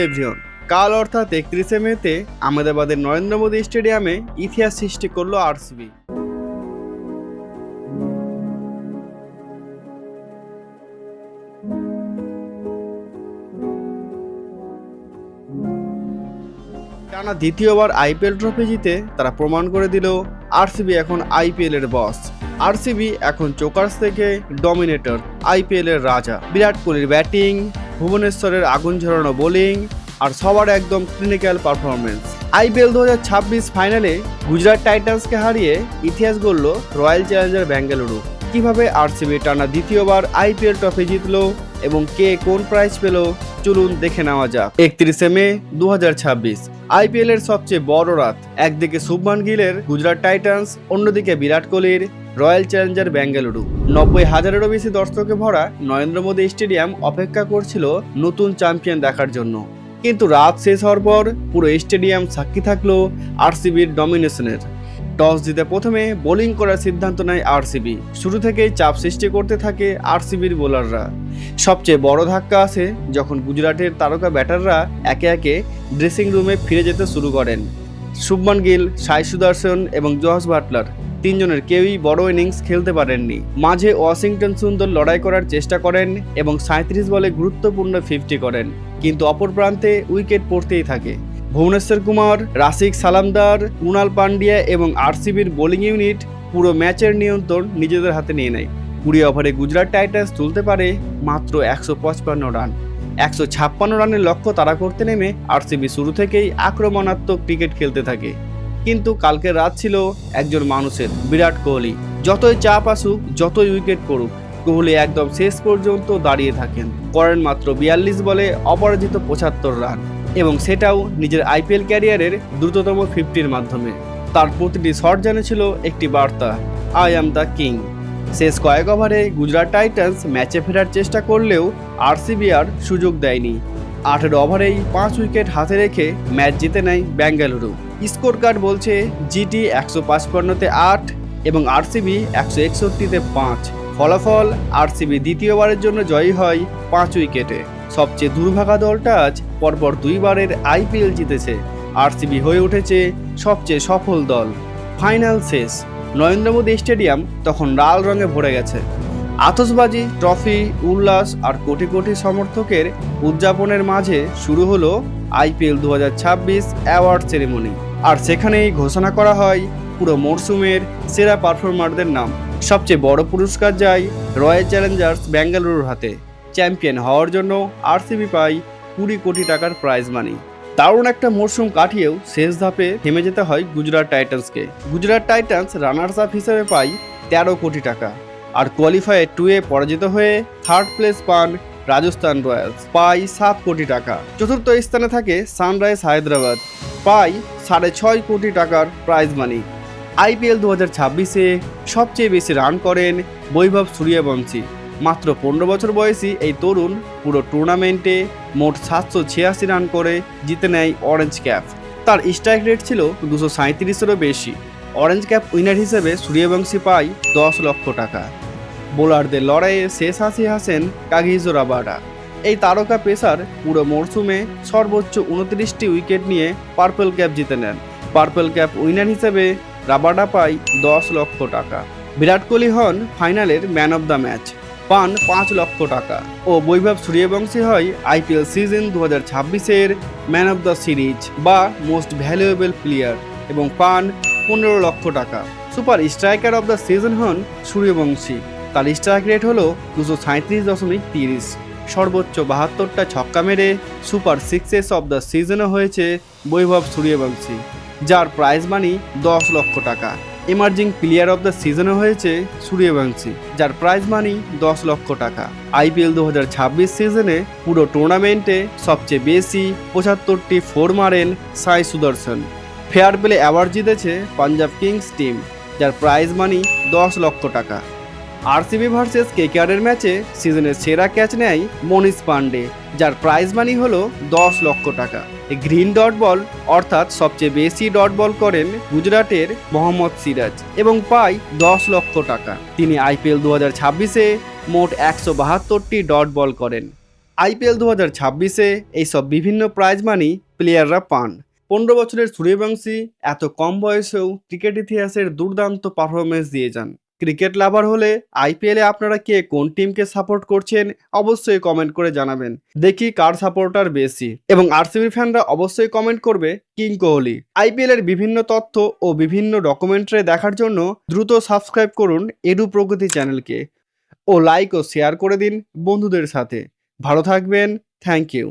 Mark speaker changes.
Speaker 1: Everyone, কাল অর্থাৎ 31শে মেতে আহমেদাবাদের নরেন্দ্র মোদী স্টেডিয়ামে ইতিহাস সৃষ্টি করলো আরসিবি। টানা দ্বিতীয়বার আইপিএল ট্রফি জিতে তারা প্রমাণ করে দিল আরসিবি এখন আইপিএল এর বস। আরসিবি এখন চোকার্স থেকে ডমিনেটর, আইপিএল এর রাজা। বিরাট কোহলির ব্যাটিং, ভুবনেশ্বরের আগুন ঝরানো বোলিং আর সবার একদম ক্লিনিক্যাল পারফরমেন্স। আইপিএল 2026 ফাইনালে গুজরাট টাইটান্সকে হারিয়ে ইতিহাস গড়ল রয়্যাল চ্যালেঞ্জার বেঙ্গালুরু। কিভাবে আরসিবি টানা দ্বিতীয়বার আইপিএল ট্রফি জিতলো এবং কে কোন প্রাইজ পেল, চলুন দেখে নেওয়া যাক। 31শে মে 2026 আইপিএল এর সবচেয়ে বড় রাত। একদিকে শুভমান গিলের গুজরাট টাইটান্স, অন্যদিকে বিরাট কোহলির রয়্যাল চ্যালেঞ্জার বেঙ্গালুরু। 90,000-এরও বেশি দর্শকে ভরা নরেন্দ্র মোদী স্টেডিয়াম অপেক্ষা করছিল নতুন চ্যাম্পিয়ন দেখার জন্য। কিন্তু রাত শেষ হওয়ার পর পুরো স্টেডিয়াম সাক্ষী থাকলো আরসিবির ডমিনেশনের। টস জিতে প্রথমে বোলিং করার সিদ্ধান্ত নেয় আরসিবি। শুরু থেকেই চাপ সৃষ্টি করতে থাকে আরসিবির বোলাররা। সবচেয়ে বড় ধাক্কা আসে যখন গুজরাটের তারকা ব্যাটাররা একে একে ড্রেসিং রুমে ফিরে যেতে শুরু করেন। শুভমান গিল, সাই সুদর্শন এবং জস বাটলার তিনজনের কেউই বড় ইনিংস খেলতে পারেননি। মাঝে ওয়াশিংটন সুন্দর লড়াই করার চেষ্টা করেন এবং 37 বলে গুরুত্বপূর্ণ 50 করেন, কিন্তু অপর প্রান্তে উইকেট পড়তেই থাকে। ভুবনেশ্বর কুমার, রাশিক সালামদার, কুণাল পান্ডিয়া এবং আরসিবির বোলিং ইউনিট পুরো ম্যাচের নিয়ন্ত্রণ নিজেদের হাতে নিয়ে নেয়। 20 ওভারে গুজরাট টাইটান্স তুলতে পারে মাত্র 155 রান। 156 রানের লক্ষ্য তাড়া করতে নেমে আরসিবি শুরু থেকেই আক্রমণাত্মক ক্রিকেট খেলতে থাকে। কিন্তু কালকের রাত ছিল একজন মানুষের, বিরাট কোহলি। যতই চাপ আসুক, যতই উইকেট পড়ুক, কোহলি একদম শেষ পর্যন্ত দাঁড়িয়ে থাকেন। করেন মাত্র 42 বলে অপরাজিত 75 রান, এবং সেটাও নিজের আইপিএল ক্যারিয়ারের দ্রুততম 50-র মাধ্যমে। তার প্রতিটি শট যেন ছিল একটি বার্তা, আই অ্যাম দ্য কিং। শেষ কয়েক ওভারে গুজরাট টাইটান্স ম্যাচে ফেরার চেষ্টা করলেও আরসিবি আর সুযোগ দেয়নি। 18 ওভারেই 5 উইকেট হাতে রেখে ম্যাচ জিতে নেয় বেঙ্গালুরু। স্কোর কার্ড বলছে জিটি 155-তে 8 এবং আরসিবি 161-তে 5। ফলাফল, আরসিবি দ্বিতীয়বারের জন্য জয়ী হয় 5 উইকেটে। সবচেয়ে দুর্ভাগা দলটা আজ পরপর 2 বারের আইপিএল জিতেছে। আরসিবি হয়ে উঠেছে সবচেয়ে সফল দল। ফাইনাল শেষ, নরেন্দ্র মোদী স্টেডিয়াম তখন লাল রঙে ভরে গেছে। আতশবাজি, ট্রফি, উল্লাস আর কোটি কোটি সমর্থকের উদযাপনের মাঝে শুরু হলো আইপিএল 2026 অ্যাওয়ার্ড সেরেমনি। আর সেখানেই ঘোষণা করা হয় পুরো মরশুমের সেরা পারফর্মারদের নাম। সবচেয়ে বড় পুরস্কার যায় রয়্যাল চ্যালেঞ্জার্স বেঙ্গালুরুর হাতে। চ্যাম্পিয়ন হওয়ার জন্য আরসিবি পায় 20 কোটি টাকার প্রাইজ মানি। দারুণ একটা মরশুম কাটিয়েও শেষ ধাপে থেমে যেতে হয় গুজরাট টাইটান্সকে। গুজরাট টাইটান্স রানার্স আপ হিসেবে পায় 13 কোটি টাকা, আর কোয়ালিফায়ার 2-এ পরাজিত হয়ে থার্ড প্লেস পান রাজস্থান রয়্যালস, পায় 7 কোটি টাকা। চতুর্থ স্থানে থাকে সানরাইজ হায়দ্রাবাদ, পায় 6.5 কোটি টাকার প্রাইজ মানি। আইপিএল 2026-এ সবচেয়ে বেশি রান করেন বৈভব সূর্যবংশী। মাত্র 15 বছর বয়সী এই তরুণ পুরো টুর্নামেন্টে মোট 786 রান করে জিতে নেয় অরেঞ্জ ক্যাপ। তার স্ট্রাইক রেট ছিল 237-এরও বেশি। অরেঞ্জ ক্যাপ উইনার হিসেবে সূর্যবংশী পায় 10 লক্ষ টাকা। বোলারদের লড়াইয়ে শেষ হাসি হাসেন কাগিজো রাবাডা। এই তারকা পেসার পুরো মরশুমে সর্বোচ্চ 29টি উইকেট নিয়ে পার্পল ক্যাপ জিতে নেন। পার্পল ক্যাপ উইনার হিসেবে রাবাডা পায় 10 লক্ষ টাকা। বিরাট কোহলি হন ফাইনালের ম্যান অব দ্য ম্যাচ, পান 5 লক্ষ টাকা। ও বৈভব সূর্যবংশী হয় আইপিএল সিজন 2026-এর ম্যান অব দ্য সিরিজ বা মোস্ট ভ্যালুয়েবল প্লেয়ার এবং পান 15 লক্ষ টাকা। Super striker of the season হন সূর্যবংশী। তার স্ট্রাইক রেট হলো 237.30। সর্বোচ্চ 72টা ছক্কা মেরে সুপার সিক্সেস অব দ্য সিজনও হয়েছে বৈভব সূর্যবংশী, যার প্রাইজ মানি 10 লক্ষ টাকা। এমার্জিং প্লেয়ার অব দ্য সিজনও হয়েছে সূর্যবংশী, যার প্রাইজ মানি 10 লক্ষ টাকা। আইপিএল 2026 সিজনে পুরো টুর্নামেন্টে সবচেয়ে বেশি 75টি 4 মারেন সাই সুদর্শন। ফেয়ার প্লে অ্যাওয়ার্ড জিতেছে পাঞ্জাব কিংস টিম, যার প্রাইজ মানি 10 লক্ষ টাকা। আরসিবি ভার্সেস কেকেআরের ম্যাচে সিজনের সেরা ক্যাচ নেয় মনীষ পান্ডে, যার প্রাইজ মানি হলো 10 লক্ষ টাকা। গ্রিন ডট বল অর্থাৎ সবচেয়ে বেশি ডট বল করেন গুজরাটের মোহাম্মদ সিরাজ এবং পায় 10 লক্ষ টাকা। তিনি আইপিএল 2026-এ মোট 172টি ডট বল করেন। আইপিএল 2026-এ এইসব বিভিন্ন প্রাইজ মানি প্লেয়াররা পান। 15 বছরের সূর্যবংশী এত কম বয়সেও ক্রিকেট ইতিহাসের দুর্দান্ত পারফরমেন্স দিয়ে যান। ক্রিকেট লাভার হলে আইপিএলে আপনারা কে কোন টিমকে সাপোর্ট করছেন অবশ্যই কমেন্ট করে জানাবেন। দেখি কার সাপোর্টার বেশি, এবং আরসিবি ফ্যানরা অবশ্যই কমেন্ট করবে কিং কোহলি। আইপিএলের বিভিন্ন তথ্য ও বিভিন্ন ডকুমেন্টারি দেখার জন্য দ্রুত সাবস্ক্রাইব করুন এডু প্রগতি চ্যানেলকে ও লাইক ও শেয়ার করে দিন বন্ধুদের সাথে। ভালো থাকবেন, থ্যাংক ইউ।